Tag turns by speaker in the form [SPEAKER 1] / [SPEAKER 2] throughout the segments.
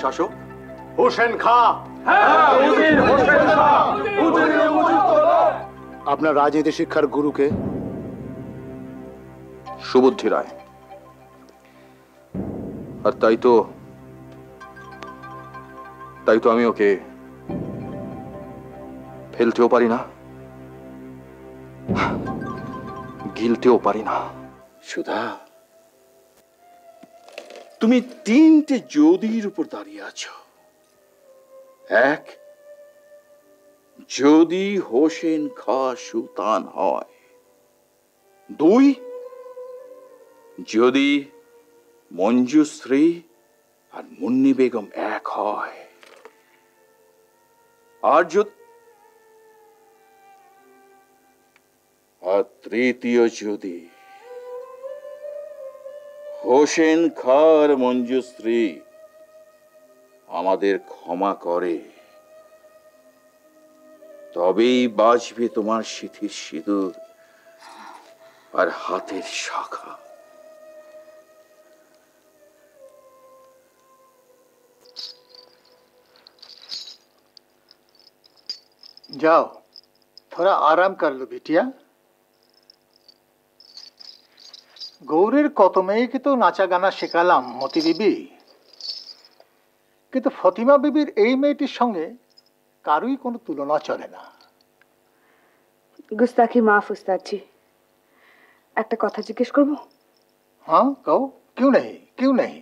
[SPEAKER 1] শাসক হোসেন খা।
[SPEAKER 2] আপনার রাজনীতি শিক্ষার গুরুকে?
[SPEAKER 1] সুবুদ্ধি রায়। আর তাই তো আমি ওকে ফেলতেও পারি না, গিলতেও পারি না।
[SPEAKER 3] সুধা, তুমি তিনটে যদির উপর দাঁড়িয়ে আছো। এক, যদি হোসেন খা সুলতান হয়। দুই, যদি মঞ্জুশ্রী আর মুন্নি বেগম এক হয়। আর তৃতীয়, যদি হোসেন খার মঞ্জুশ্রী আমাদের ক্ষমা করে, তবেই বাঁচবে তোমার সিঁথির সিঁদুর আর হাতের শাখা।
[SPEAKER 2] जाओ, थोड़ा आराम कर लो बिटिया। গৌরের কত মেয়েকে তো নাচা গানা শেখালাম মতি বিবি, কিন্তু ফতিমা বিবির এই মেয়েটির সঙ্গে কারোই কোনো তুলনা চলে না।
[SPEAKER 4] গুস্তাখি মাফ উস্তাদ জি, একটা কথা জিজ্ঞেস করব?
[SPEAKER 2] हाँ कहो, क्यों नहीं क्यों नहीं।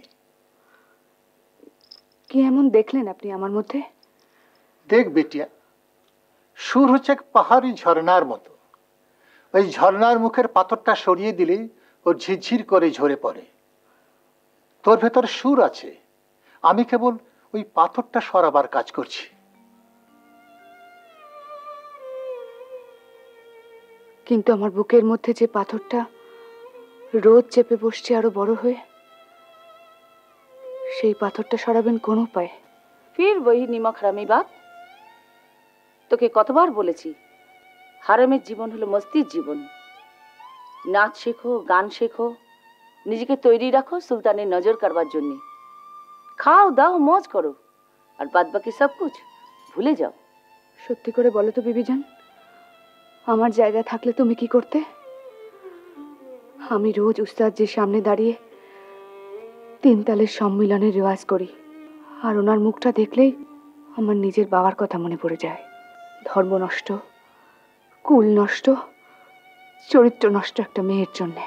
[SPEAKER 4] কি এমন দেখলেন আপনি আমার মধ্যে?
[SPEAKER 2] দেখ বেটিয়া, সুর হচ্ছে এক পাহাড়ি ঝর্ণার মতো। ওই ঝর্ণার মুখের পাথরটা সরিয়ে দিলে ও ঝিরঝির করে ঝরে পড়ে। তোর ভেতর সুর আছে, আমি কেবল ওই পাথরটা সরাবার কাজ করছি।
[SPEAKER 4] কিন্তু আমার বুকের মধ্যে যে পাথরটা রোজ চেপে বসছে আরো বড় হয়ে, সেই পাথরটা সরাবেন কোন উপায়?
[SPEAKER 5] ফির वही নিমক হারামি বাপ। তোকে কতবার বলেছি, হারামের জীবন হলো মস্তির জীবন। নাচ শেখো, গান শেখো, নিজেকে তৈরি রাখো সুলতানের নজর কারবার জন্য। খাও দাও মौज করো, আর বাদ বাকি সব কুছ ভুলে যাও।
[SPEAKER 4] সত্যি করে বলো তো বিবিজান, আমার জায়গা থাকলে তুমি কি করতে? আমি রোজ উস্তাদজির সামনে দাঁড়িয়ে তিন তালের সম্মিলনের রেওয়াজ করি, আর ওনার মুখটা দেখলেই আমার নিজের বাবার কথা মনে পড়ে যায়। ধর্ম নষ্ট, কুল নষ্ট, চরিত্র নষ্ট একটা মেয়ের জন্য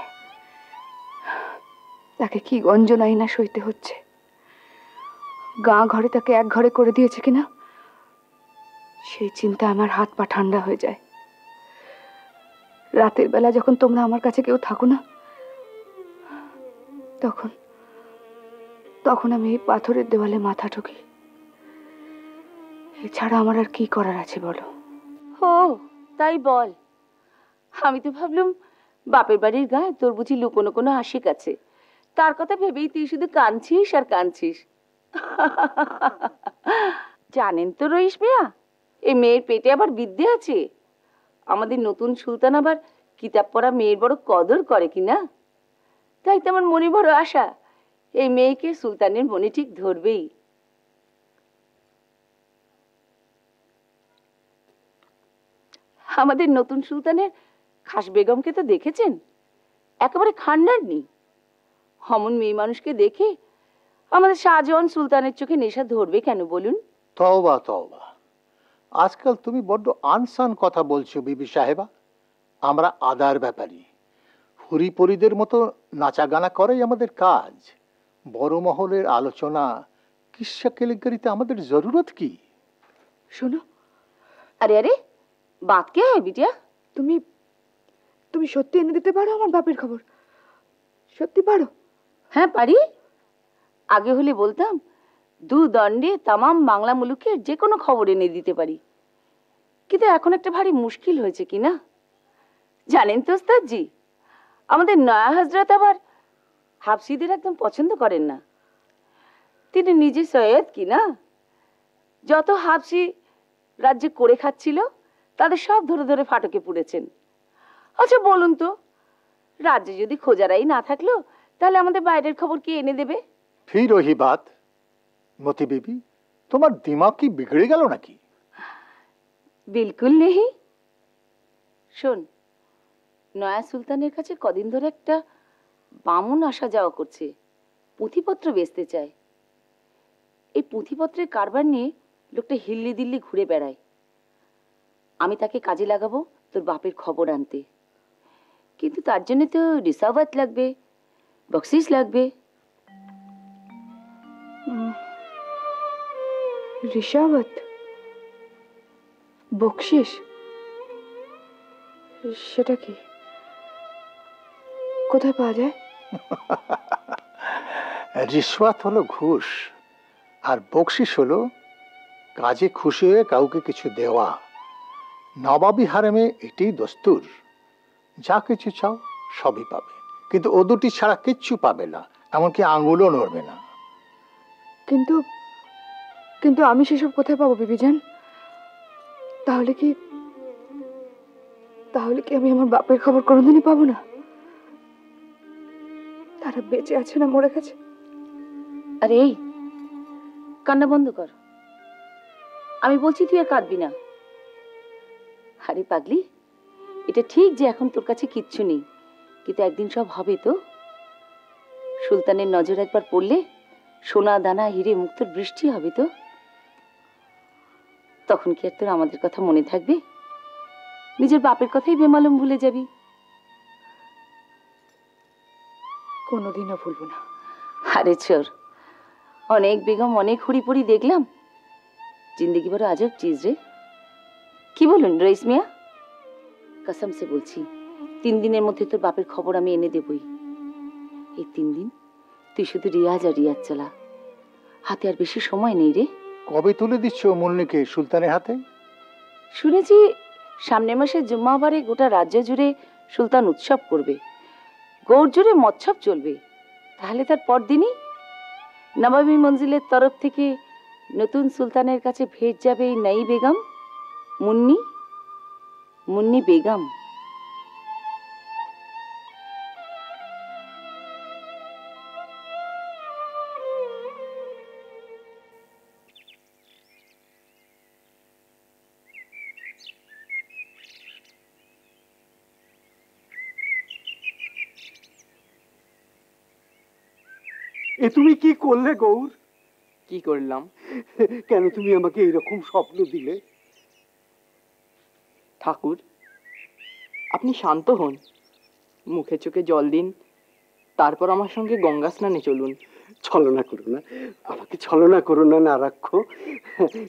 [SPEAKER 4] তাকে কি গঞ্জনাই না সইতে হচ্ছে। গা ঘরে তাকে এক ঘরে করে দিয়েছে কিনা সেই চিন্তা আমার হাত পা ঠান্ডা হয়ে যায়। রাতের বেলা যখন তোমরা আমার কাছে কেউ থাকো না, তখন তখন আমি এই পাথরের দেওয়ালে মাথা ঠুকি। এছাড়া আমার আর কি করার আছে বলো?
[SPEAKER 5] ও তাই বল। আমি তো ভাবলাম বাপের বাড়ির গায়ে তোর বুঝি লুকোনো কোনো আশিক আছে, তার কথা ভেবেই তুই শুধু কাঁদছিস আর কাঁদছিস। জানেন তো রইস মিয়া, এই মেয়ের পেটে আবার বিদ্যে আছে। আমাদের নতুন সুলতান আবার কিতাব পড়া মেয়ের বড় কদর করে কিনা। তাই তো আমার মনে বড় আশা, এই মেয়েকে সুলতানের মনে ঠিক ধরবেই। আমাদের নতুন সুলতানের খাস বেগমকে তো দেখেছেন, একেবারে খান্ডার নেই। অমন মেয়ে মানুষকে দেখে আমাদের শাহজাহান সুলতানের চোখে নেশা ধরবে কেন বলুন?
[SPEAKER 2] তওবা তওবা, আজকাল তুমি বড্ড আনসান কথা বলছো বিবি সাহেবা। আমরা আদার ব্যাপারী, হুরি পরিদের মতো নাচা গানা করাই আমাদের কাজ। বড় মহলের আলোচনা কিসা কেলেঙ্কারিতে আমাদের জরুরত কি?
[SPEAKER 4] শোনো,
[SPEAKER 5] আরে আরে, বাত কে হ্যায় বিটিয়া?
[SPEAKER 4] তুমি তুমি সত্যি এনে দিতে পারো আমার বাপের খবর? সত্যি পারো?
[SPEAKER 5] হ্যাঁ পারি। আগে হলে বলতাম, দু দণ্ডে তামাম বাংলা মুলুকের যে কোনো খবর এনে দিতে পারি, কিন্তু এখন একটা ভারী মুশকিল হয়েছে কি না। জানেন তো ওস্তাদজি, আমাদের নয়া হজরত আবার হাফসিদের একদম পছন্দ করেন না। তিনি নিজে সৈয়দ কি না, যত হাফসি রাজ্যে করে খাচ্ছিল তাদের সব ধরে ধরে ফাটকে পুড়েছেন। আচ্ছা বলুন তো, রাজ্যে যদি খোঁজারাই না থাকলো তাহলে আমাদের বাইরের খবর কি এনে দেবে?
[SPEAKER 2] ফির ওহি বাত। মতি বিবি, তোমার দিমাগ কি বিগড়ে গেল নাকি?
[SPEAKER 5] বিলকুল নেহি। শোন, নয়া সুলতানের কাছে কদিন ধরে একটা বামুন আসা যাওয়া করছে, পুঁথিপত্র বেচতে চায়। এই পুঁথিপত্রের কারবার নিয়ে লোকটা হিল্লি দিল্লি ঘুরে বেড়ায়। আমি তাকে কাজে লাগাবো তোর বাপের খবর আনতে, কিন্তু তার জন্য তো রিসাওয়াত লাগবে, বকশিস লাগবে।
[SPEAKER 4] রিসাওয়াত, বকশিস, সেটা কি? কোথায় পাওয়া যায়?
[SPEAKER 2] রিশওয়াত হলো ঘুষ, আর বকশিস হলো কাজে খুশি হয়ে কাউকে কিছু দেওয়া। নবাবী হারেমে এটাই দস্তুর, যা কিছু চাও সবই পাবে, কিন্তু ও দুটি ছাড়া কিচ্ছু পাবে না, এমনকি আঙুলও নড়বে না।
[SPEAKER 4] কিন্তু কিন্তু আমি সেসব কোথায় পাবো বিবিজান? তাহলে কি আমি আমার বাপের খবর কোনোদিনই পাবো না? তারা বেঁচে আছে না মরে গেছে?
[SPEAKER 5] আরে এই, কান্না বন্ধ কর। আমি বলছি তুই আর কাঁদবি না। আরে পাগলি, এটা ঠিক যে এখন তোর কাছে কিচ্ছু নেই, কিন্তু একদিন সব হবে তো। সুলতানের নজর একবার পড়লে সোনা দানা হিরে মুক্তোর বৃষ্টি হবে তো। তখন কি আর তোর আমাদের কথা মনে থাকবে? নিজের বাপের কথাই বেমালুম ভুলে যাবি।
[SPEAKER 4] কোনোদিনও ভুলবো না।
[SPEAKER 5] আরে চোর, অনেক বেগম অনেক হুড়িপুড়ি দেখলাম, জিন্দগি বড় আজব চিজ রে। কি বলুন রইস মিয়া? কসম সে বলছি, 3 দিনের মধ্যে তোর বাপের খবর আমি এনে দেবই। এই 3 দিন তুই শুধু রিয়াজ আর রিয়াজ চালা, হাতে আর বেশি সময় নেই রে।
[SPEAKER 2] কবে তুলে দিচ্ছ মুন্নিকে সুলতানের হাতে?
[SPEAKER 5] শুনেছি সামনের মাসে জুম্মাবারে গোটা রাজ্য জুড়ে সুলতান উৎসব করবে, গৌড় জুড়ে মৎসব চলবে। তাহলে তার পরদিনই নবাবী মঞ্জিলের তরফ থেকে নতুন সুলতানের কাছে ভেট যাবে এই নই বেগম, মুন্নি বেগম।
[SPEAKER 6] এ তুমি কি করলে গৌর?
[SPEAKER 7] কি করলাম?
[SPEAKER 6] কেন তুমি আমাকে এরকম স্বপ্ন দিলে?
[SPEAKER 7] ঠাকুর, আপনি শান্ত হন, মুখে চোখে জল দিন, তারপর আমার সঙ্গে গঙ্গা স্নানে চলুন।
[SPEAKER 6] ছলনা করো না, আমাকে ছলনা করো না নারাক্ষ।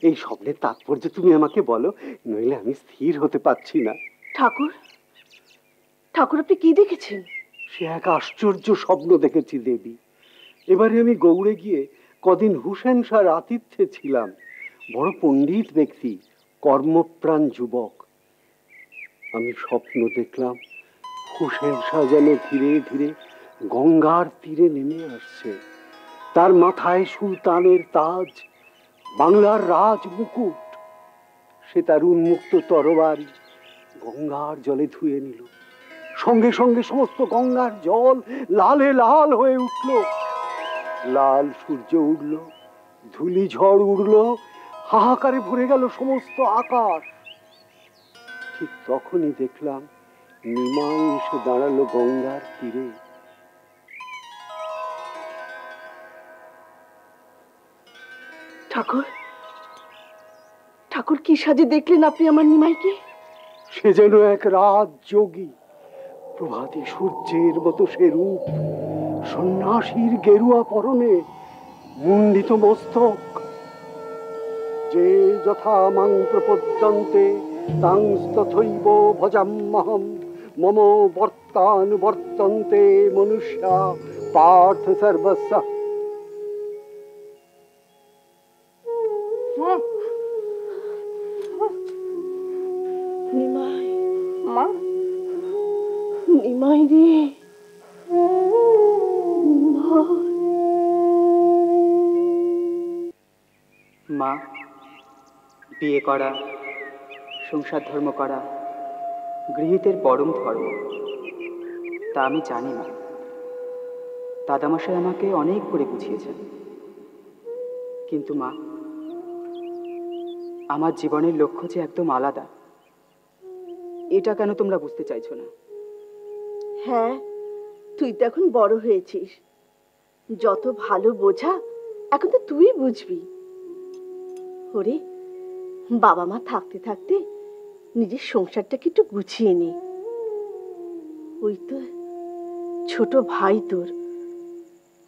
[SPEAKER 6] এই স্বপ্নের তাৎপর্য তুমি আমাকে বলো, নইলে আমি স্থির হতে পারছি না।
[SPEAKER 5] ঠাকুর, ঠাকুর আপনি কি দেখেছেন?
[SPEAKER 6] সে এক আশ্চর্য স্বপ্ন দেখেছি দেবী। এবারে আমি গৌড়ে গিয়ে কদিন হুসেন শাহর আতিথ্যে ছিলাম। বড় পণ্ডিত ব্যক্তি, কর্মপ্রাণ যুবক। আমি স্বপ্ন দেখলাম হুসেন শাহ যেন ধীরে ধীরে গঙ্গার তীরে নেমে আসছে। তার মাথায় সুলতানের তাজ, বাংলার রাজ মুকুট। সে তার উন্মুক্ত তরবারি গঙ্গার জলে ধুয়ে নিল। সঙ্গে সঙ্গে সমস্ত গঙ্গার জল লালে লাল হয়ে উঠল। লাল সূর্য উঠল, ধুলি ঝড় উঠল, হাহাকারে ভরে গেল সমস্ত আকাশ। ঠিক তখনই দেখলাম নিমাই এসে দাঁড়ালো গঙ্গার তীরে।
[SPEAKER 4] ঠাকুর, ঠাকুর কি সাজে দেখলেন আপনি আমার নিমাইকে?
[SPEAKER 6] সে যেন এক রাজ যোগী, প্রভাতী সূর্যের মতো সে রূপ, সন্ন্যাসীর গেরুয়া পরনে, মুন্ডিত মস্তক। যে যথা মাং প্রপদ্যন্তে তাং তথৈব ভজাম্যহম, মম বর্তানুবর্তন্তে মনুষ্যা পার্থ সর্বস্ব।
[SPEAKER 4] নিমাই, মা, নিমাই রে,
[SPEAKER 7] মা, বিয়ে করা, সংসার ধর্ম করা গৃহীতের পরম ধর্ম, তা আমি জানি না। দাদামশাই আমাকে অনেক করে বুঝিয়েছেন। কিন্তু মা, আমার জীবনের লক্ষ্য যে একদম আলাদা, এটা কেন তোমরা বুঝতে চাইছো না?
[SPEAKER 8] হ্যাঁ, তুই তো এখন বড় হয়েছিস, যত ভালো বোঝা এখন তো তুই বুঝবি। ওরে, বাবা মা থাকতে থাকতে নিজের সংসারটাকে একটু গুছিয়ে নে। ওই তো ছোট ভাই তোর,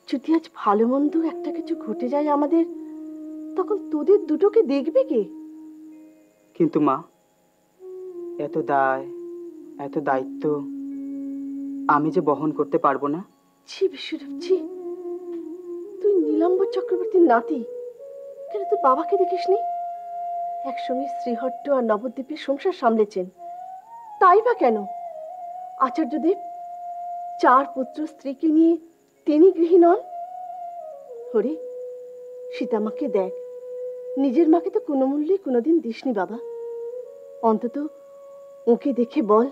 [SPEAKER 8] যদি আজ ভালো মন্দ একটা কিছু ঘটে যায় আমাদের, তখন তোদের দুটোকে দেখবে কে?
[SPEAKER 7] কিন্তু মা, এত দায়, এত দায়িত্ব আমি যে বহন করতে পারবো না।
[SPEAKER 8] ছি বিশ্বরূপ, ছি! তুই নীলাম্বর চক্রবর্তীর নাতি, কেন তোর বাবাকে দেখিসনি? একসঙ্গে শ্রীহট্ট আর নবদ্বীপের সংসার সামলেছেন, তাই বা কেন আচার্যদেব 4 পুত্র স্ত্রীকে নিয়ে তিনি গৃহী নন? হরে, সীতামাকে দেখ, নিজের মাকে তো কোনো মূল্যে কোনোদিন দিসনি বাবা। অন্তত ওকে দেখে বল,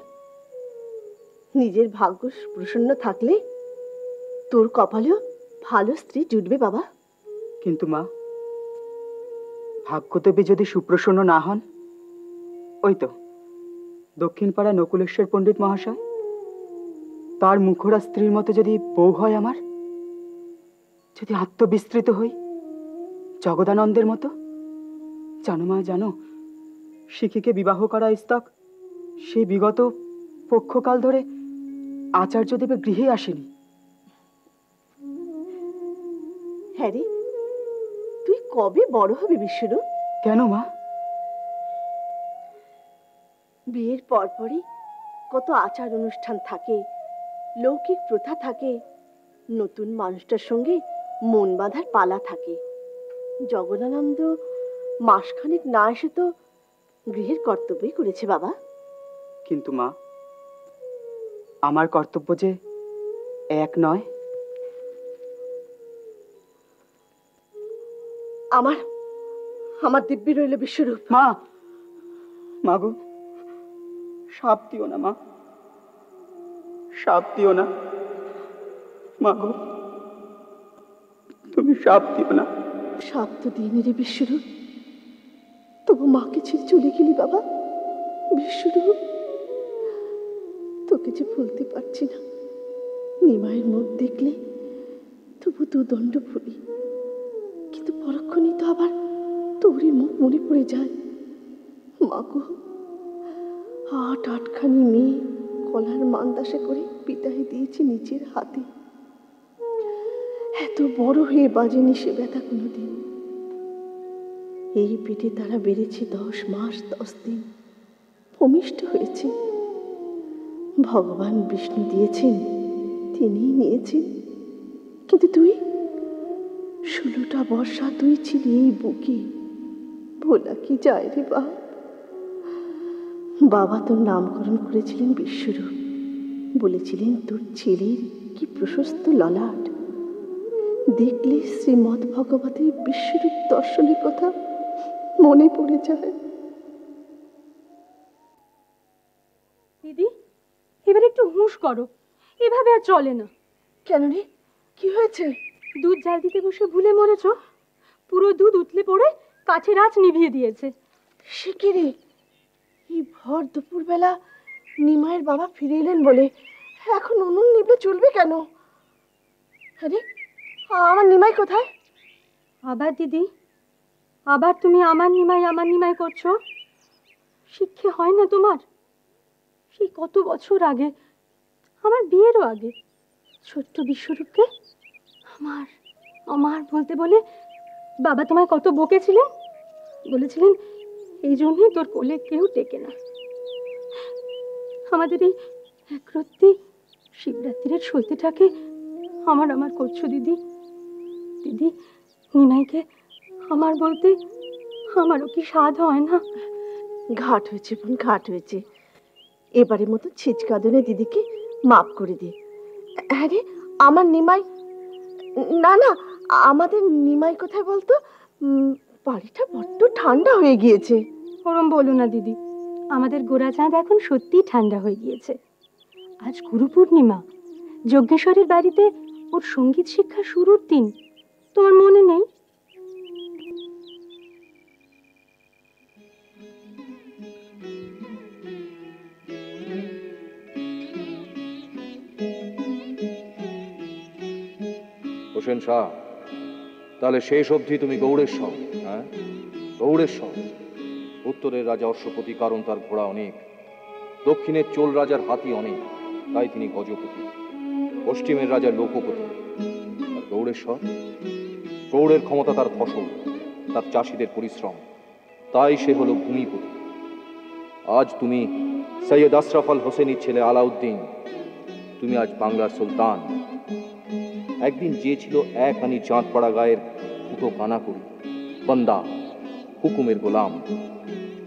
[SPEAKER 8] নিজের ভাগ্য প্রসন্ন থাকলে তোর কপালেও ভালো স্ত্রী জুটবে বাবা।
[SPEAKER 7] কিন্তু মা, ভাগ্যদেবী যদি সুপ্রসন্ন না হন, ওই তো দক্ষিণ পাড়া নকুলেশ্বর পণ্ডিত মহাশয়, তার মুখরা স্ত্রীর মতো যদি বউ হয় আমার, যদি আত্মবিস্তৃত হই জগদানন্দের মতো। জানো মা, জানো, শিখিকে বিবাহ করা স্তক সেই বিগত পক্ষকাল ধরে আচার্যদেবের গৃহে আসেনি।
[SPEAKER 8] হ্যাঁ রে, তুই কবে বড় হবি বিশ্বরূপ?
[SPEAKER 7] কেন মা?
[SPEAKER 8] বিয়ের পরপরই কত আচার অনুষ্ঠান থাকে, লৌকিক প্রথা থাকে, নতুন মানুষটার সঙ্গে মন বাঁধার পালা থাকে। জগদানন্দ মাসখানেক না এসে তো গৃহের কর্তব্যই করেছে বাবা।
[SPEAKER 7] কিন্তু মা, আমার কর্তব্য যে এক নয়।
[SPEAKER 8] আমার আমার দিব্যি রইল বিশ্বরূপ।
[SPEAKER 7] মা, মা গো, সাপ দিও না মা, সাপ দিও না। মা গো, তুমি সাপ দিও না।
[SPEAKER 8] সাপ তো দিইনি রে বিশ্বরূপ, তবু মাকে ছেড়ে চলে গেলি বাবা। বিশ্বরূপ, তোকে যে ভুলতে পারছি না। নিমাইয়ের মুখ দেখলে তবু 2 দণ্ড ভুলি, কিন্তু পরক্ষণেই তো আবার তোরই মুখ মনে পড়ে যায়। মাগো, 8 মেয়ে কলার মান্দাসে করে পিতাহে দিয়েছি নিজের হাতে। এত বড় হয়ে বাজেনি সে ব্যথা কোনোদিন। এই পেটে তারা বেড়েছে 10 মাস 10 দিন, ভূমিষ্ঠ হয়েছে। ভগবান বিষ্ণু দিয়েছেন, তিনিই নিয়েছেন। কিন্তু তুই 16টা বর্ষা তুই ছিলি এই বুকে। ভোলা কি যায় রে বাপ। বাবা তোর নামকরণ করেছিলেন বিশ্বরূপ, বলেছিলেন তোর ছেলের কি প্রশস্ত ললাট, দেখলে শ্রীমৎ ভগবতের বিশ্বরূপ দর্শনের কথা মনে পড়ে যায়।
[SPEAKER 9] দিদি, এবার একটু হুঁশ করো, এভাবে আর চলে না।
[SPEAKER 8] কেন রে, কি হয়েছে?
[SPEAKER 9] দুধ জাল দিতে বসে ভুলে মরেছ, পুরো দুধ উতলে পড়ে কাঠের আঁচ নিভিয়ে দিয়েছে।
[SPEAKER 8] সে কি রে, এই ভর দুপুরবেলা নিমাইয়ের বাবা ফিরে এলেন বলে এখন উনুন নিভে চলবে কেন? আরে আমার নিমাই কোথায়?
[SPEAKER 9] আবার দিদি, আবার তুমি আমার নিমাই করছো? শিক্ষে হয় না তোমার? সেই কত বছর আগে, আমার বিয়েরও আগে, ছোট্ট বিশ্বরূপকে আমার আমার বলতে বলে বাবা তোমায় কত বকেছিলেন, বলেছিলেন এই জন্যই তোর কোলে কেউ টেকে না। আমাদের এই একরত্তি শিবরাত্রির সইতেটাকে আমার করছো দিদি। দিদি, নিমাইকে আমার বলতে আমারও কি স্বাদ হয় না?
[SPEAKER 8] ঘাট হয়েছে বোন, ঘাট হয়েছে। এবারের মতো ছিচকাদনে দিদিকে মাফ করে দে। আরে আমার নিমাই, না না, আমাদের নিমাই কোথায় বলতো? বাড়িটা বড্ড ঠান্ডা হয়ে গিয়েছে।
[SPEAKER 9] ওরম বলো না দিদি, আমাদের গোড়া চাঁদ এখন সত্যিই ঠান্ডা হয়ে গিয়েছে। আজ গুরু পূর্ণিমা, যজ্ঞেশ্বরের বাড়িতে ওর সঙ্গীত শিক্ষা শুরুর দিন, তোমার মনে নেই?
[SPEAKER 1] হোসেন শাহ, তাহলে শেষ অবধি তুমি গৌড়েশ্বর? হ্যাঁ, গৌড়েশ্বর। উত্তরের রাজা অশ্বপতি, কারণ তার ঘোড়া অনেক। দক্ষিণের চোল রাজার হাতি অনেক, তাই তিনি গজপতি। পশ্চিমের রাজা লোকপতি। আর গৌড়েশ্বর, গৌড়ের ক্ষমতা তার ফসল, তার চাষিদের পরিশ্রম, তাই সে হলো ভূমিপতি। আজ তুমি সৈয়দ আশরাফ আল হোসেনের ছেলে আলাউদ্দিন, তুমি আজ বাংলার সুলতান। একদিন যে ছিল এক আনি চাঁদপাড়া গায়ের ফুটো কানা করি, বান্দা, হুকুমের গোলাম,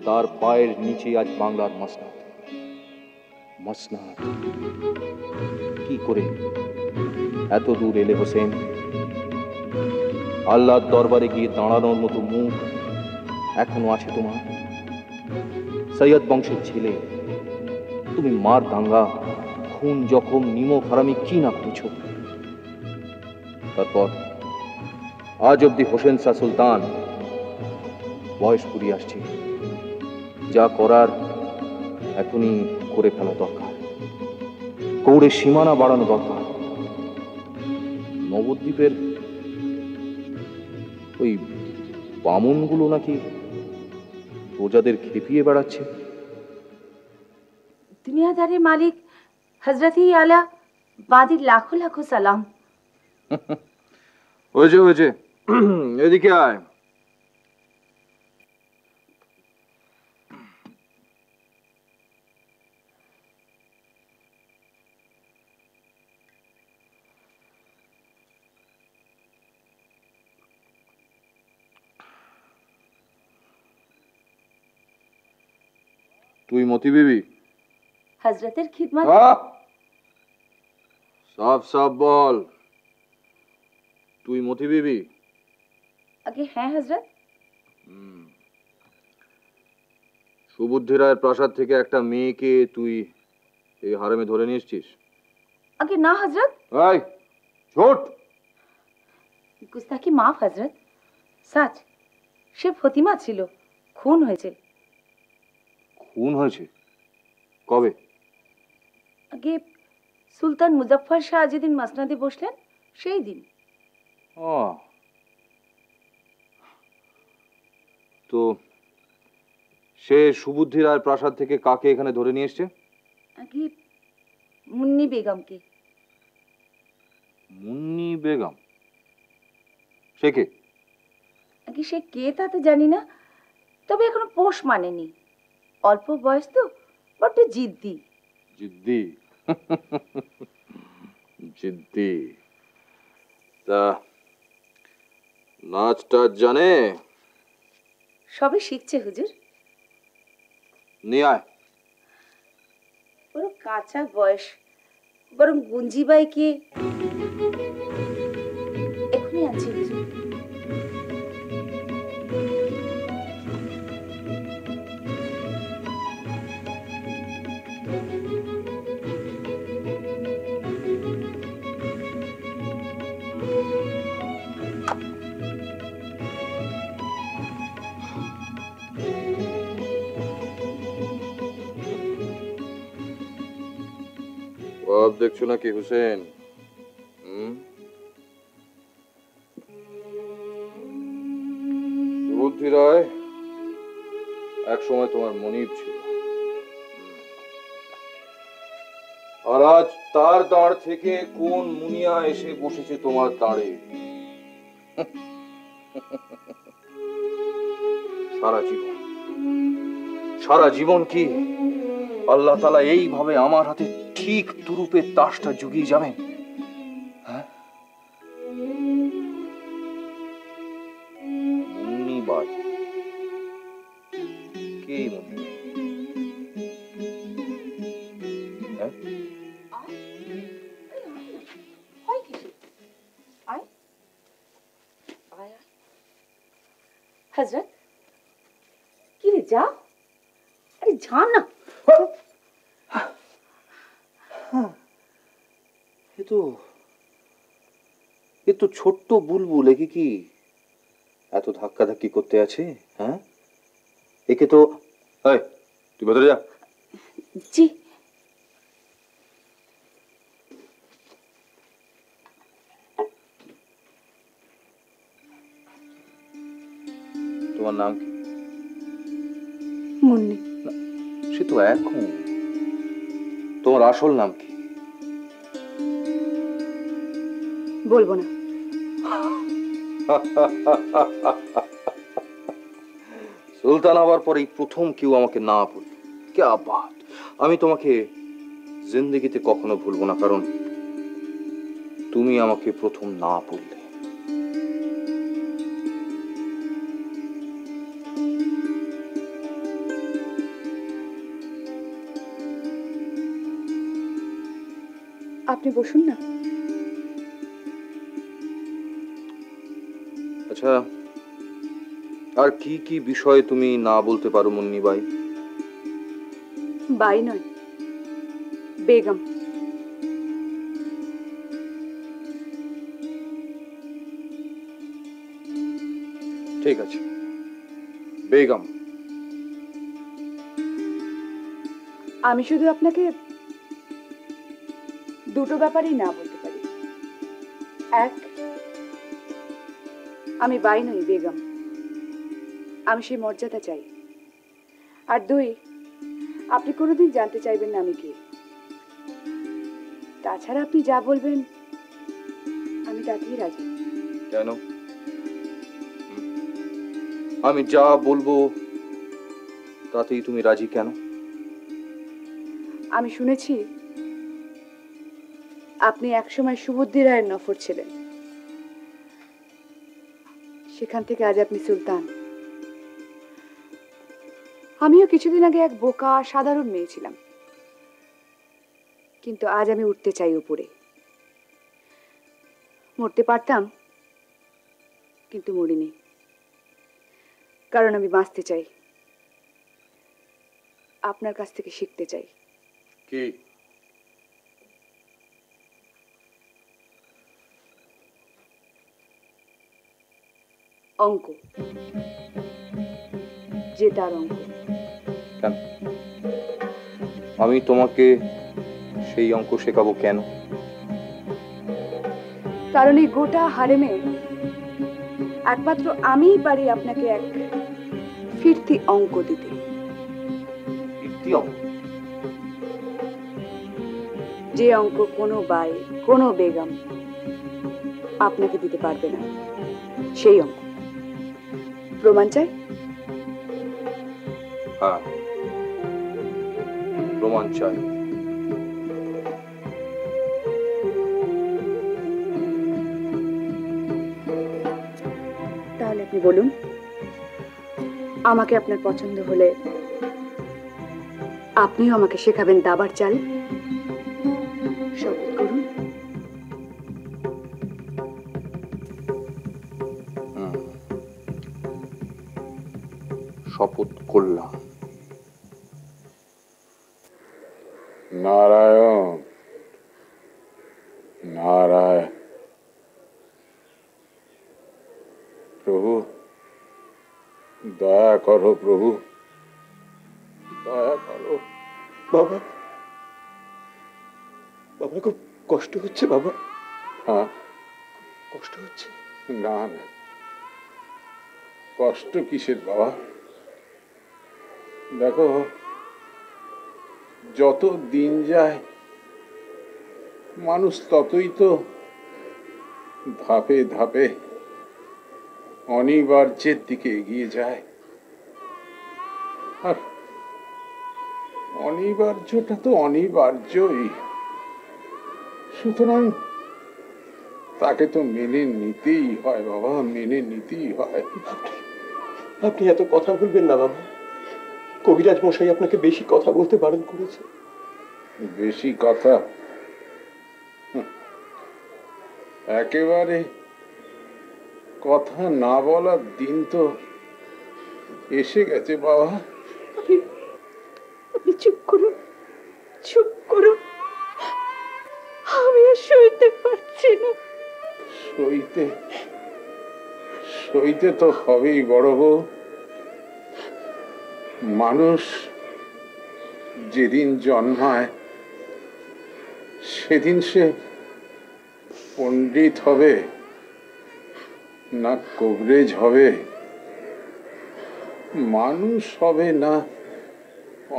[SPEAKER 1] তার পায়ের নিচে আজ বাংলার মসনদ। মসনদ কি করে এত দূর এলে হোসেন? আল্লাহর দরবারে গিয়ে দাঁড়ানোর মতো মুখ এখনো আছে তোমার? সৈয়দ বংশের ছেলে, তুমি মার দাঙ্গা, খুন, জখম, নিমক, হারামি কি না করেছ? তারপর আজ অব্দি হোসেন শাহ সুলতান। বয়স ফুরিয়ে আসছে, যা করার এখনই করে ফেলা দরকার। গৌড়ের সীমানা বাড়ানো দরকার। নবদ্বীপের ওই বামুনগুলো নাকি প্রজাদের খেপিয়ে বেড়াচ্ছে।
[SPEAKER 5] দুনিয়াদারের মালিক হজরত আলা বাদির লাখো লাখো সালাম।
[SPEAKER 1] হয়েছে, এদিকে আয়। তুই মতি বিবি?
[SPEAKER 5] হজরতের খিদমত।
[SPEAKER 1] সাফ সাফ বল, তুই মতি বিবি?
[SPEAKER 5] আগে হ্যাঁ হজরত।
[SPEAKER 1] সুবুদ্ধি রায়ের প্রাসাদ থেকে একটা মেয়েকে তুই এই হারেমে ধরে নিয়ে এসছিস?
[SPEAKER 5] আগে না হজরত।
[SPEAKER 1] এই ছোট,
[SPEAKER 5] গুস্তাখি মাফ হজরত। সাচ, সে ফতিমা ছিল, খুন হয়েছে।
[SPEAKER 1] খুন হয়েছে? কবে?
[SPEAKER 5] আগে সুলতান মুজফ্ফর শাহ যেদিন মসনদে বসলেন সেই দিন।
[SPEAKER 1] তো সে সুবুদ্ধি রায়ের প্রাসাদ থেকে কাকে এখানে ধরে নিয়ে এসছে?
[SPEAKER 5] আগে মুন্নি বেগমকে।
[SPEAKER 1] মুন্নি বেগম? সে কে?
[SPEAKER 5] আগে সে কে তা তো জানি না, তবে এখনো পোষ মানেনি। অল্প বয়স তো, বড্ড জিদ্দি।
[SPEAKER 1] জিদ্দি? জিদ্দি? তা নাচ টাচ জানে?
[SPEAKER 5] সবে শিখছে হুজুর।
[SPEAKER 1] নিয়ে আয়।
[SPEAKER 5] পুরো কাঁচা বয়স, বরং গুঞ্জিবাইকে এখনই আনছি হুজুর।
[SPEAKER 1] সব দেখছো নাকি হুসেন? বুদ্ধি রায় এক সময় তোমার মনিব ছিল, আর আজ তার দাঁড় থেকে কোন মুনিয়া এসে বসেছে তোমার দাঁড়ে। সারা জীবন কি আল্লাহ তাআলা এইভাবে আমার হাতে ঠিক তুরুপের তাসটা জুগিয়ে যাবেন? হ্যাঁ, মুন্নিবাই কে? মুন্নি
[SPEAKER 5] হযরত, কি রে, যা, আরে যা না।
[SPEAKER 1] এ তো ছোট্ট বুলবুল, একে কি এত ধাক্কা ধাক্কি করতে আছে? হ্যাঁ, একে তো তুই ভেতরে যা।
[SPEAKER 5] জি।
[SPEAKER 1] তোমার নাম কি?
[SPEAKER 4] মুন্নি।
[SPEAKER 1] সে তো এখন, তোমার আসল নাম কি?
[SPEAKER 4] বলবো না।
[SPEAKER 1] সুলতান হবার পরে প্রথম কেউ আমাকে না বলল। ক্যা বাত! আমি তোমাকে জিন্দেগিতে কখনো ভুলবো না, কারণ তুমি আমাকে প্রথম না বললে।
[SPEAKER 4] আপনি বসুন না।
[SPEAKER 1] আচ্ছা, আর কি কি বিষয়ে তুমি না বলতে পারো মুন্নি বাই?
[SPEAKER 4] বাই নয়, বেগম।
[SPEAKER 1] ঠিক আছে, বেগম।
[SPEAKER 4] আমি শুধু আপনাকে দুটো ব্যাপারেই না বলতে পারি। এক, আমি বাই নই, বেগম। আমি সেই মর্যাদা চাই। আর দুই, আপনি কোনোদিন জানতে চাইবেন না আমি কে। তাছাড়া আপনি যা বলবেন আমি তাতেই রাজি।
[SPEAKER 1] কেন? আমি যা বলবো তাতেই তুমি রাজি কেন?
[SPEAKER 4] আমি শুনেছি আপনি একসময় সুবুদ্ধি রায়ের নফর ছিলেন। সেখান থেকে আজ আপনি সুলতান। আমিও কিছুদিন আগে এক বোকা সাধারণ মেয়ে ছিলাম, কিন্তু আজ আমি উঠতে চাই উপরে। মরতে পারতাম, কিন্তু মরিনি, কারণ আমি বাঁচতে চাই। আপনার কাছ থেকে শিখতে চাই।
[SPEAKER 1] কি?
[SPEAKER 4] অঙ্ক, জেতার অঙ্ক।
[SPEAKER 1] কেন? আমি তোমাকে সেই অঙ্ক শেখাবো কেন?
[SPEAKER 4] কারণ এই গোটা হারেমে একমাত্র আমিই পারি আপনাকে এক ফিরতি অঙ্ক দিতে।
[SPEAKER 1] ফিরতি অঙ্ক?
[SPEAKER 4] যে অঙ্ক কোনো বাই, কোনো বেগম আপনাকে দিতে পারবে না, সেই অঙ্ক। প্রমাণ চাই?
[SPEAKER 1] হ্যাঁ, প্রমাণ চাই।
[SPEAKER 4] তাহলে আপনি বলুন, আমাকে আপনার পছন্দ হলে আপনিও আমাকে শেখাবেন দাবার চাল? সব
[SPEAKER 1] শপথ করলাম।
[SPEAKER 3] নারায়ণ নারায়ণ। প্রভু দয়া করো, প্রভু দয়া করো।
[SPEAKER 6] বাবা, বাবা খুব কষ্ট হচ্ছে বাবা,
[SPEAKER 3] হ্যাঁ,
[SPEAKER 6] কষ্ট হচ্ছে।
[SPEAKER 3] না না, কষ্ট কিসের বাবা? দেখো, যত দিন যায় মানুষ ততই তো ধাপে ধাপে অনিবার্যের দিকে এগিয়ে যায়। আর অনিবার্যটা তো অনিবার্যই, সুতরাং তাকে তো মেনে নিতেই হয় বাবা, মেনে নিতেই হয়।
[SPEAKER 6] আপনি এত কথা বলবেন না বাবা, কবিরাজ মশাই আপনাকে বেশি কথা বলতে বারণ করেছে।
[SPEAKER 3] বেশি কথা? একেবারে কথা না বলার দিন তো এসে গেছে বাবা।
[SPEAKER 8] আপনি চুপ করুন, চুপ করুন, আমি আর সইতে পারছি না।
[SPEAKER 3] সইতে সইতে তো হবেই বড় বউ। মানুষ যেদিন জন্মায় সেদিন সে পণ্ডিত হবে না কবরেজ হবে, মানুষ হবে না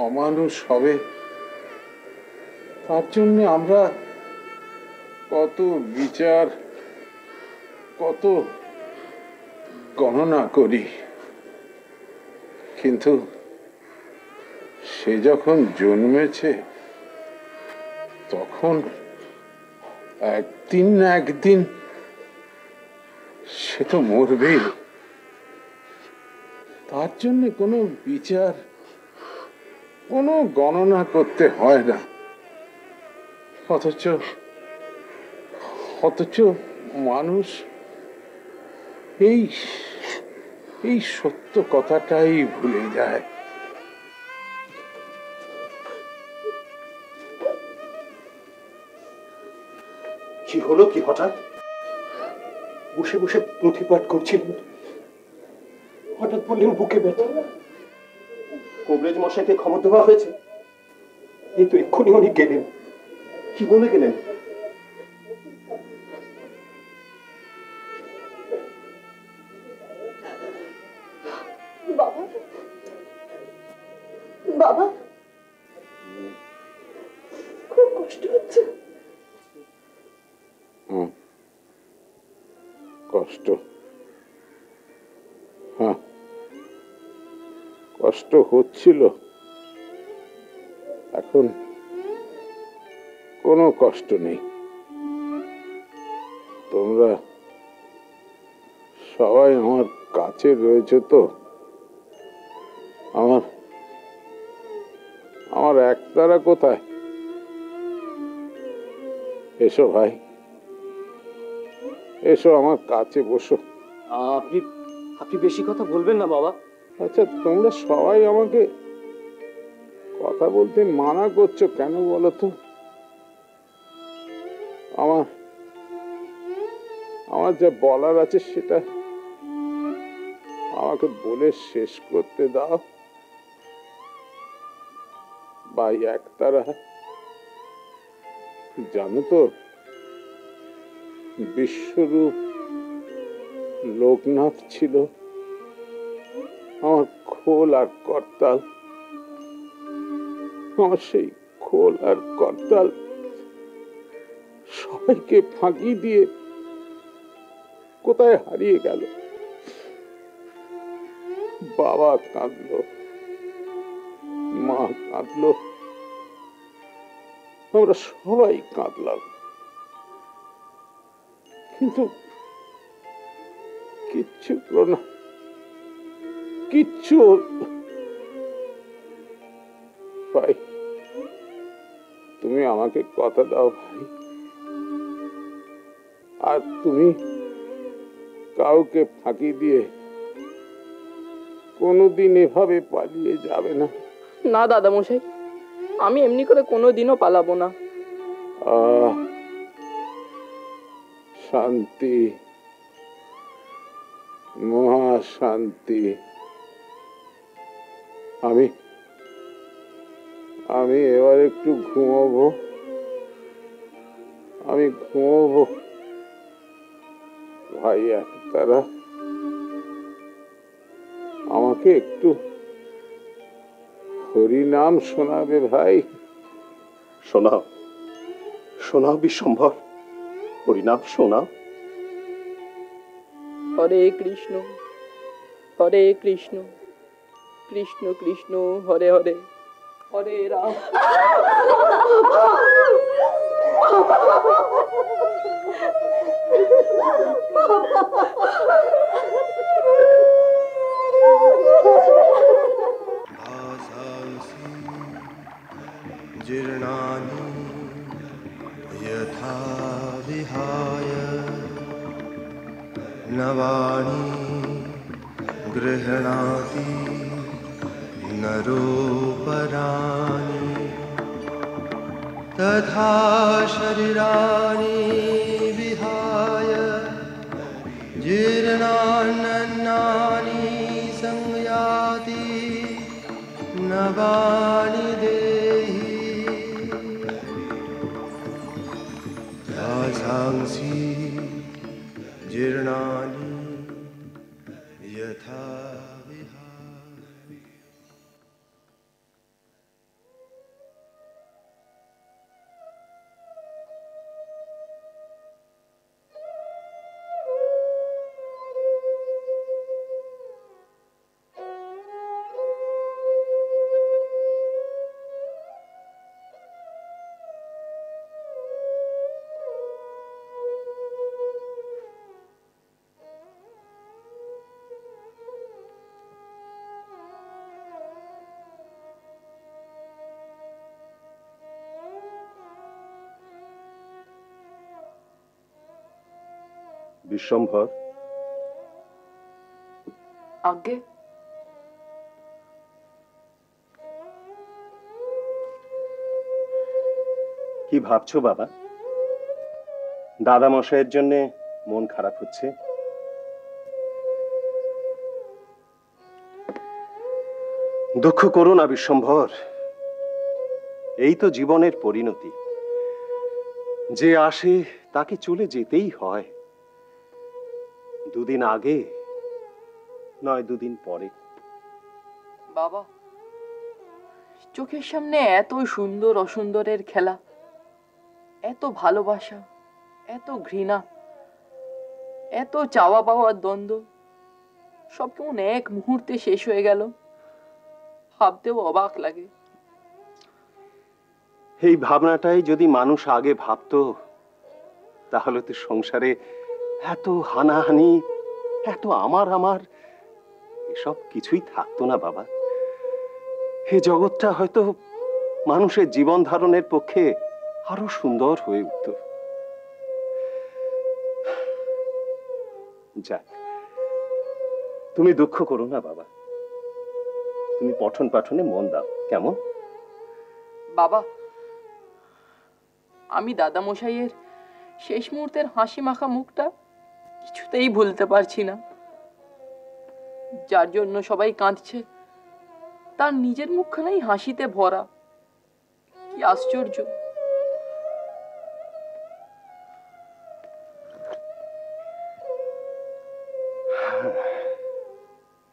[SPEAKER 3] অমানুষ হবে, তার জন্য আমরা কত বিচার, কত গণনা করি। কিন্তু সে যখন জন্মেছে তখন একদিন না একদিন সে তো মরবেই। তার জন্য কোনো বিচার, কোনো গণনা করতে হয় না। অথচ অথচ মানুষ এই এই সত্য কথাটাই ভুলে যায়।
[SPEAKER 6] কি হলো কি হঠাৎ? বসে বসে প্রতিপাঠ করছিলেন, হঠাৎ বললেন বুকে ব্যথা। কবরেজ মশাইকে খবর দেওয়া হয়েছে? এই তো এক্ষুনি উনি গেলেন। কি বলে গেলেন?
[SPEAKER 8] বাবা, বাবা খুব কষ্ট হচ্ছে।
[SPEAKER 3] কষ্ট? হ্যাঁ, কষ্ট হচ্ছিল, এখন কোনো কষ্ট নেই। তোমরা সবাই আমার কাছে রয়েছে তো, আমার আমার একতারা কোথায়? এসো ভাই, এসো আমার কাছে বসো।
[SPEAKER 6] আপনি আপনি বেশি কথা বলবেন না বাবা।
[SPEAKER 3] আচ্ছা, তোমরা সবাই আমাকে কথা বলতে মানা করছো কেন বলো তো? আমার আমার যা বলার আছে সেটা আমাকে বলে শেষ করতে দাও। ভাই একতারা, জানো তো বিশ্বরূপ লোকনাথ ছিল আমার খোল আর করতাল। আমার সেই খোল আর করতাল সবাইকে ফাঁকি দিয়ে কোথায় হারিয়ে গেল। বাবা কাঁদলো, মা কাঁদলো, আমরা সবাই কাঁদলাম, কিন্তু কিচ্ছু হলো না, কিচ্ছু। ভাই, তুমি আমাকে কথা দাও ভাই, আর তুমি কাউকে ফাঁকি দিয়ে কোনোদিন এভাবে পালিয়ে যাবে না।
[SPEAKER 10] না দাদা মশাই, আমি এমনি করে কোনোদিনও পালাবো না।
[SPEAKER 3] আহ, শান্তি, মহা শান্তি। আমি আমি এবার একটু ঘুমাবো, আমি ঘুমাবো। ভাইয়া তারা আমাকে একটু হরিনাম শোনাবে ভাই।
[SPEAKER 11] শোনাও, শোনাও বিশ্বম্ভর, হরিনাম শোনাও।
[SPEAKER 10] হরে কৃষ্ণ হরে কৃষ্ণ, কৃষ্ণ কৃষ্ণ হরে হরে, হরে রাম।
[SPEAKER 12] जीर्णानि यथा विहाय नवानि गृह्णाति नरोपराणि तथा शरीराणि विहाय जीर्णान्नानि संयाति नवानि देहि दासांसि जीर्णानि यथा विहाय।
[SPEAKER 11] বিশ্বম্ভর,
[SPEAKER 10] আজ্ঞে।
[SPEAKER 11] কি ভাবছো বাবা? দাদা মশাইয়ের জন্য মন খারাপ হচ্ছে? দুঃখ করো না বিশ্বম্ভর, এই তো জীবনের পরিণতি। যে আসে তাকে চলে যেতেই হয়, দুদিন আগে নয় দুদিন পরে।
[SPEAKER 10] বাবা, চোখের সামনে এত সুন্দর অসুন্দরের খেলা, এত ভালোবাসা, এত ঘৃণা, এত চাওয়া পাওয়ার দ্বন্দ্ব, সব কেমন এক মুহূর্তে শেষ হয়ে গেল। ভাবতেও অবাক লাগে।
[SPEAKER 11] এই ভাবনাটাই যদি মানুষ আগে ভাবতো, তাহলে তো সংসারে এত হানাহানি, এত আমার আমার এসব কিছুই থাকতো না বাবা। এই জগৎটা হয়তো মানুষের জীবন ধারণের পক্ষে আরো সুন্দর হয়ে উঠত। যাক, তুমি দুঃখ করো না বাবা, তুমি পঠন পাঠনে মন দাও, কেমন?
[SPEAKER 10] বাবা, আমি দাদা মশাইয়ের শেষ মুহূর্তের হাসি মাখা মুখটা কিছুতেই ভুলতে পারছি না। যার জন্য সবাই কাঁদছে, তার নিজের মুখখানাই হাসিতে ভরা। কি আশ্চর্য!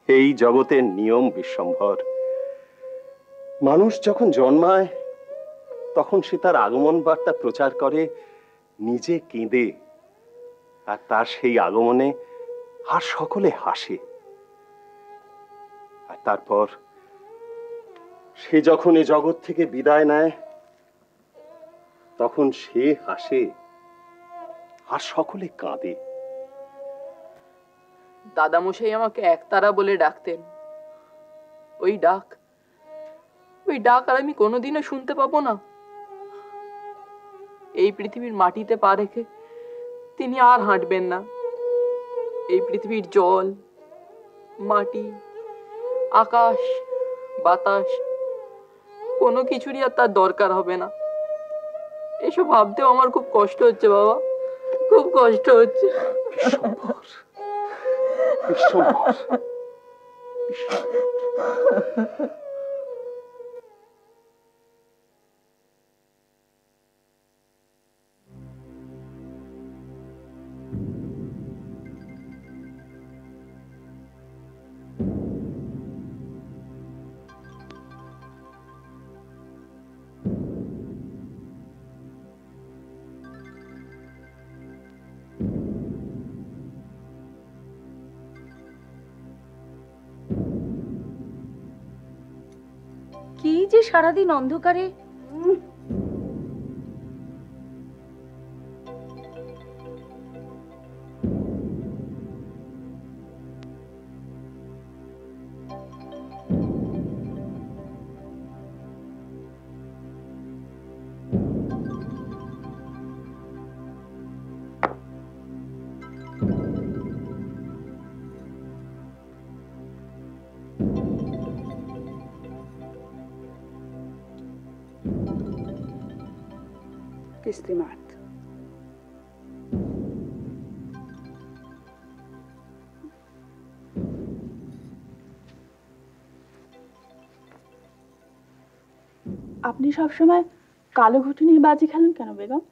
[SPEAKER 11] এই জগতের নিয়ম বিশ্বম্ভর। মানুষ যখন জন্মায় তখন সে তার আগমন বার্তা প্রচার করে, নিজে কেঁদে, আর তার সেই আগমনে আর সকলে হাসে। আর তারপর সে যখন এ জগৎ থেকে বিদায় নেয়, তখন সে হাসে আর সকলে কাঁদে।
[SPEAKER 10] দাদামশাই আমাকে একতারা বলে ডাকতেন। ওই ডাক আর আমি কোনোদিনও শুনতে পাবো না। এই পৃথিবীর মাটিতে পা রেখে তিনি আর হাঁটবেন না। এই পৃথিবীর জল, মাটি, আকাশ বাতাস কোনো কিছুরই আর তার দরকার হবে না। এসব ভাবতেও আমার খুব কষ্ট হচ্ছে বাবা, খুব কষ্ট হচ্ছে।
[SPEAKER 5] কি যে সারাদিন অন্ধকারে।
[SPEAKER 4] কিস্তিমাত
[SPEAKER 9] আপনি সবসময় কালো ঘুটুনির বাজি খেলেন কেন বেগম?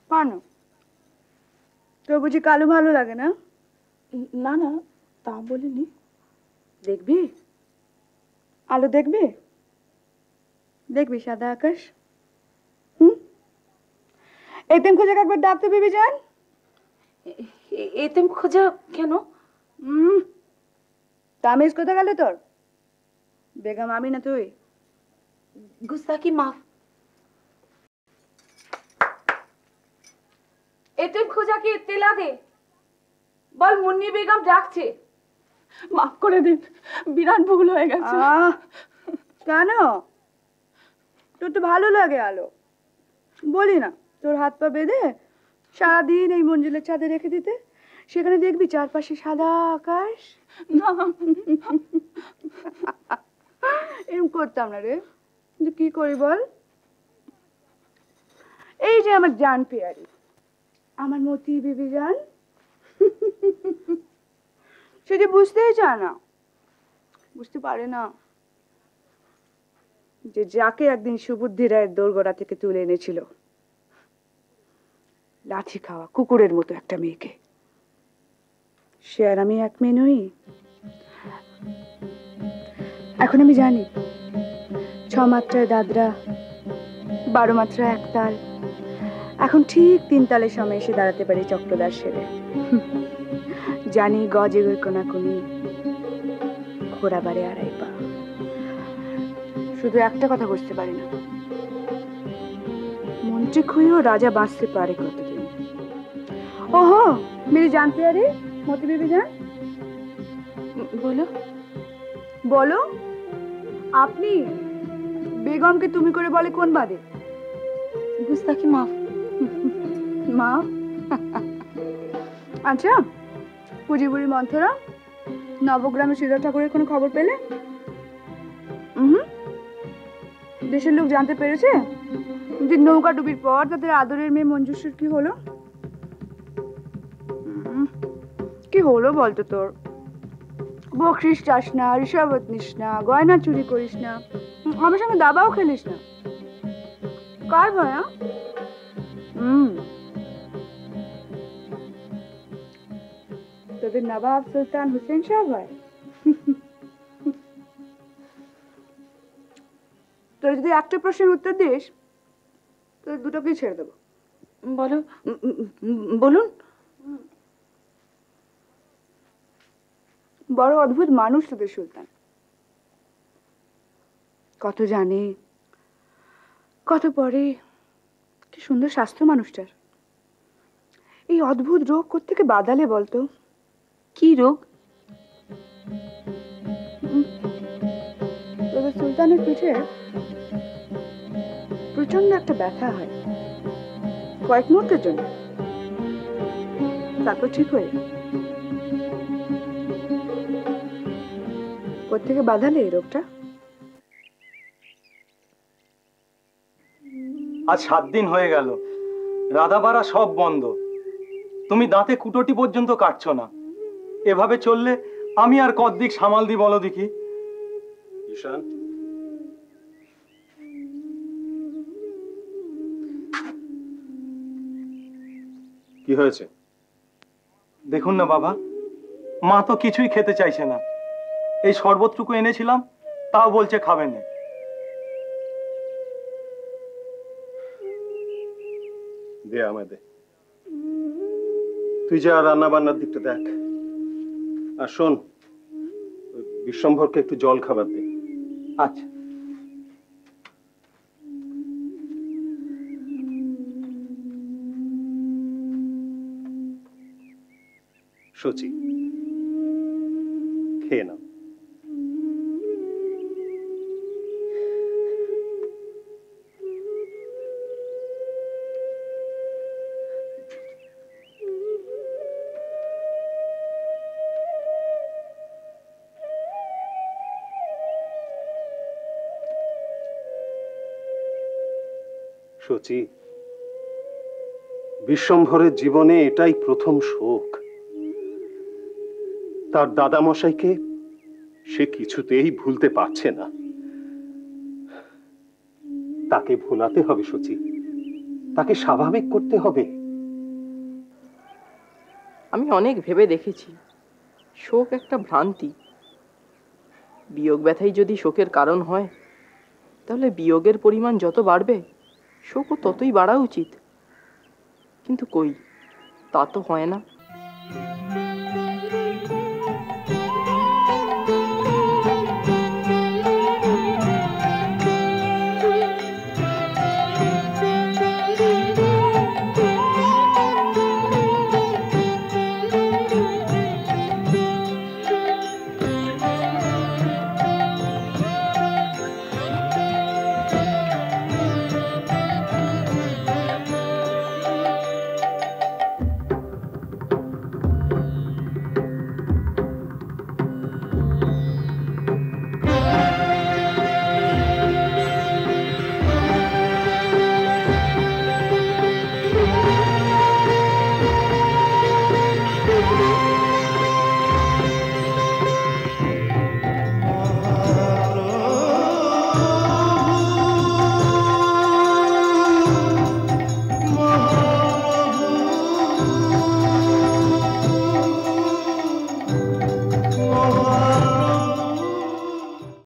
[SPEAKER 4] কেন, তোর বুঝি কালো ভালো লাগে না?
[SPEAKER 9] না না, তা বলিনি।
[SPEAKER 4] দেখবি আলো, দেখবি দেখবি সাদা আকাশ। এতিম খোঁজা একবার ডাকতে বিবি যান।
[SPEAKER 5] এতিম খোঁজা কেন?
[SPEAKER 4] তামিজ কোথা গেল তোর? বেগম আমি না তুই?
[SPEAKER 5] গুস্তাকি মাফ। এতিম খোঁজাকে ইত্তেলা দে, বল মুন্নি বেগম ডাকছে।
[SPEAKER 9] মাফ করে দিন, বিরাট ভুল হয়ে গেছে।
[SPEAKER 4] কেন, তোর তো ভালো লাগে আলো, বলি না তোর হাত পা বেঁধে সারাদিন এই মঞ্জিলের ছাদে রেখে দিতে, সেখানে দেখবি চারপাশে সাদা আকাশ।
[SPEAKER 9] না
[SPEAKER 4] এরকম করতাম না রে, কিন্তু কি করি বল। এই যে আমার জান পেয়ারি, আমার মতি বিবি জান, সে যে বুঝতেই চায় না, বুঝতে পারে না যে যাকে একদিন সুবুদ্ধি রায়ের দোরগোড়া থেকে তুলে এনেছিল লাঠি খাওয়া কুকুরের মতো একটা মেয়েকে, সে আর আমি এক মেয়ে নই। এখন আমি জানি 6 মাত্রায় দাদরা, 12 মাত্রায় একতাল, এখন ঠিক 3 তালের সময় এসে দাঁড়াতে পারি চক্রদার সেরে। জানি গজে কোনাকুনি, ঘোড়া বাড়ে 2.5 পা। শুধু একটা কথা বুঝতে পারি না, মন্ত্রী খুঁয়েও রাজা বাঁচতে পারে কতদিন। ওহো মেরি জান প্যারি, মতি বিবি জান,
[SPEAKER 5] বলো
[SPEAKER 4] বলো। আপনি বেগমকে তুমি করে বলে কোন বাদে?
[SPEAKER 5] গুস্তাকি মাফ।
[SPEAKER 4] মাফ? আচ্ছা, পুজিবুড়ি মন্থরা নবগ্রামে শ্রীধর ঠাকুরের কোনো খবর পেলে? দেশের লোক জানতে পেরেছে যে নৌকা ডুবির পর তাদের আদরের মেয়ে মঞ্জুসুর কি হলো? কি হলো বলতো তোর? বকশিস চাস না, ঋষাবত নিস না, গয়না চুরি করিস না, আমার সঙ্গে দাবাও খেলিস না। কার ভয়া? তোদের নবাব সুলতান হুসেন শাহ ভাই। তোর যদি একটা প্রশ্নের উত্তর দিস, তোর দুটোকেই ছেড়ে দেবো।
[SPEAKER 5] বলো, বলুন।
[SPEAKER 4] বড় অদ্ভুত মানুষ তোদের সুলতান, কত জানে, কত পড়ে, কি সুন্দর স্বাস্থ্য মানুষটার। এই অদ্ভুত রোগ কোত্থেকে বাদালে বলতো?
[SPEAKER 5] কি রোগ?
[SPEAKER 4] তোদের সুলতানের পিঠে প্রচন্ড একটা ব্যথা হয় কয়েক মুহূর্তের জন্য, তারপর ঠিক হয়ে যায়। কোত্থেকে বাঁধালে এই রোগটা?
[SPEAKER 13] আজ 7 দিন হয়ে গেল, রাধাবাড়া সব বন্ধ। তুমি দাঁতে কুটোটি পর্যন্ত কাটছো না। এভাবে চললে আমি আর কতদিক সামাল দিই বলো দেখি।
[SPEAKER 11] ঈশান, কি হয়েছে?
[SPEAKER 13] দেখুন না বাবা, মা তো কিছুই খেতে চাইছে না। এই শরবতটুকু এনেছিলাম, তাও বলছে খাবে না।
[SPEAKER 11] দে আমায় দে। তুই যা রান্না বান্নার দিকটা দেখ। আর শোন, বিশ্বম্ভরকে একটু জল খাবার দে।
[SPEAKER 13] আচ্ছা।
[SPEAKER 11] সচি, খেয়ে নাও। সচি, বিশ্বম্ভরের জীবনে এটাই প্রথম শোক। তার দাদামশাইকে সে কিছুতেই ভুলতে পারছে না। তাকে ভোলাতে হবে সচি, তাকে স্বাভাবিক করতে হবে।
[SPEAKER 10] আমি অনেক ভেবে দেখেছি, শোক একটা ভ্রান্তি। বিয়োগ ব্যথাই যদি শোকের কারণ হয়, তাহলে বিয়োগের পরিমাণ যত বাড়বে শোকও ততই বাড়া উচিত। কিন্তু কই, তা তো হয় না।